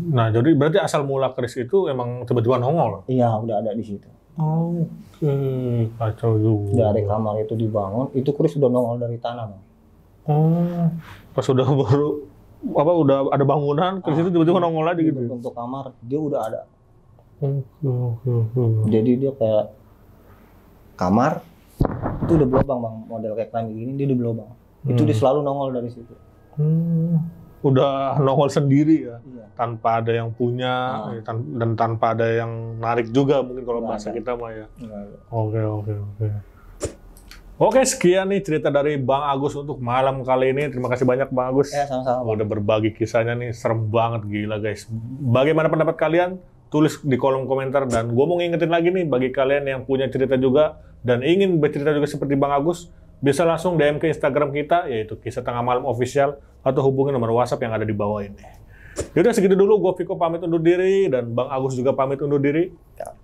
Nah jadi berarti asal mula kris itu emang tiba-tiba nongol? Iya udah ada di situ. Oke, kacau juga. Dari kamar itu dibangun, itu kris udah nongol dari tanah bang. Pas udah baru udah ada bangunan, kris itu tiba-tiba nongol lagi gitu. Untuk kamar dia udah ada. Oke. Jadi dia kayak kamar itu udah belobang bang, model kayak keramik gini dia udah belobang. Itu dia selalu nongol dari situ. Udah nongol sendiri ya, iya. Tanpa ada yang punya dan tanpa ada yang narik juga mungkin kalau bahasa kita mah ya. Oke. Oke, sekian nih cerita dari Bang Agus untuk malam kali ini. Terima kasih banyak Bang Agus. Ya, sama-sama. Udah berbagi kisahnya nih, serem banget, gila guys. Bagaimana pendapat kalian? Tulis di kolom komentar. Dan gue mau ngingetin lagi nih, bagi kalian yang punya cerita juga dan ingin bercerita juga seperti Bang Agus, bisa langsung DM ke Instagram kita, yaitu Kisah Tengah Malam Official, atau hubungi nomor WhatsApp yang ada di bawah ini. Yaudah segitu dulu, gue Viko pamit undur diri, dan Bang Agus juga pamit undur diri.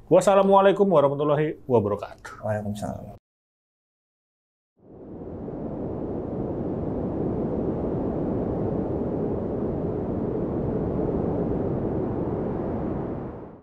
Wassalamualaikum warahmatullahi wabarakatuh. Waalaikumsalam.